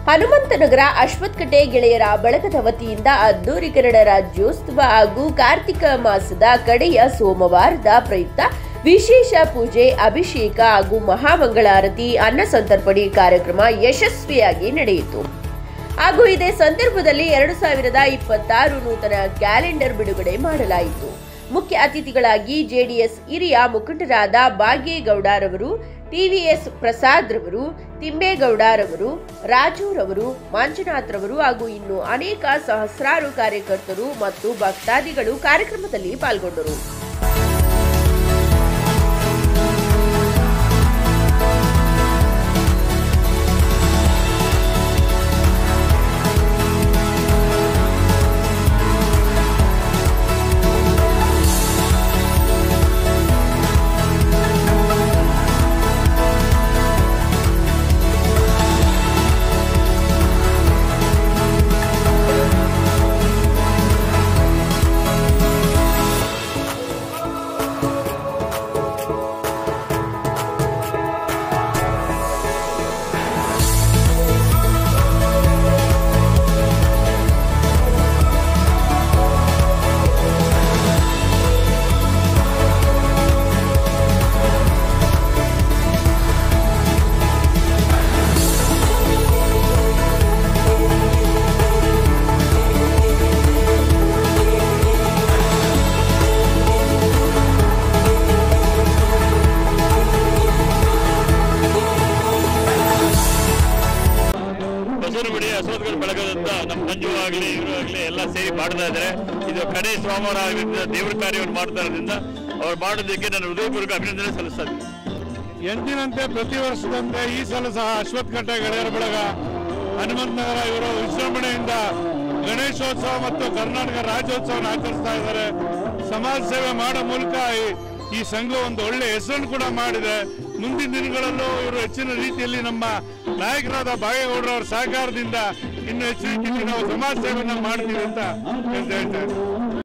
ಹನುಮಂತನಗರ ಅಶ್ವತ್ಥಕಟ್ಟೆ ಗೆಳೆಯರ ಬಳಗದ ವತಿಯಿಂದ ಅದ್ದೂರಿ ಕನ್ನಡ ರಾಜ್ಯೋತ್ಸವ ಹಾಗೂ ಕಾರ್ತಿಕ ಮಾಸದ ಕಡೆಯ ಸೋಮವಾರದ ಪ್ರಯುಕ್ತ ವಿಶೇಷ ಪೂಜೆ, ಅಭಿಷೇಕ ಹಾಗೂ ಮಹಾಮಂಗಳಾರತಿ, ಅನ್ನ ಸಂತರ್ಪಣೆ ಕಾರ್ಯಕ್ರಮ ಯಶಸ್ವಿಯಾಗಿ ನಡೆಯಿತು. ಹಾಗೂ ಇದೇ ಸಂದರ್ಭದಲ್ಲಿ 2026 ನೂತನ ಕ್ಯಾಲೆಂಡರ್ ಬಿಡುಗಡೆ ಮಾಡಲಾಯಿತು. ಮುಖ್ಯ ಅತಿಥಿಗಳಾಗಿ ಜೆಡಿಎಸ್ ಹಿರಿಯ ಮುಖಂಡರಾದ ಭಾಗ್ಯೇಗೌಡರವರು, ಟಿವಿಎಸ್ ಪ್ರಸಾದ್ ರವರು, ತಿಮ್ಮೇಗೌಡರವರು, ರಾಜುರವರು, ಮಂಜುನಾಥ್ ರವರು ಹಾಗೂ ಇನ್ನು ಅನೇಕ ಸಹಸ್ರಾರು ಕಾರ್ಯಕರ್ತರು ಮತ್ತು ಭಕ್ತಾದಿಗಳು ಕಾರ್ಯಕ್ರಮದಲ್ಲಿ ಪಾಲ್ಗೊಂಡರು. ಅಶ್ವತ್ಥಕಟ್ಟೆ ಬಳಗದಿಂದ ನಮ್ಮ ಮಂಜು ಆಗಲಿ ಇವರು ಆಗಲಿ ಎಲ್ಲ ಸೇರಿ ಮಾಡ್ತಾ ಇದ್ದಾರೆ. ಇದು ಕಡೆ ಸೋಮವಾರ ಆಗಿದ್ದರಿಂದ ದೇವರ ಕಾರ್ಯವನ್ನು ಮಾಡ್ತಾ ಇರೋದ್ರಿಂದ ಅವ್ರು ಮಾಡೋದಕ್ಕೆ ನಾನು ಹೃದಯಪೂರ್ವಕ ಅಭಿನಂದನೆ ಸಲ್ಲಿಸ್ತಾ ಇದ್ದೀನಿ. ಎಂದಿನಂತೆ ಪ್ರತಿ ವರ್ಷದಂತೆ ಈ ಸಲ ಸಹ ಅಶ್ವತ್ಥಕಟ್ಟೆ ಗೆಳೆಯರ ಬಳಗ ಹನುಮಂತನಗರ ಇವರು ವಿಜೃಂಭಣೆಯಿಂದ ಗಣೇಶೋತ್ಸವ ಮತ್ತು ಕರ್ನಾಟಕ ರಾಜ್ಯೋತ್ಸವವನ್ನು ಆಚರಿಸ್ತಾ ಇದ್ದಾರೆ. ಸಮಾಜ ಸೇವೆ ಮಾಡೋ ಮೂಲಕ ಈ ಸಂಘ ಒಂದು ಒಳ್ಳೆ ಹೆಸರನ್ನು ಕೂಡ ಮಾಡಿದೆ. ಮುಂದಿನ ದಿನಗಳಲ್ಲೂ ಇವರು ಹೆಚ್ಚಿನ ರೀತಿಯಲ್ಲಿ ನಮ್ಮ ನಾಯಕರಾದ ಭಾಗ್ಯೇಗೌಡರವರ ಸಹಕಾರದಿಂದ ಇನ್ನು ಹೆಚ್ಚಿನ ರೀತಿಯಲ್ಲಿ ನಾವು ಸಮಾಜ ಸೇವೆಯನ್ನು ಮಾಡ್ತೀವಿ ಅಂತ ಹೇಳ್ತಾ ಇದ್ದಾರೆ.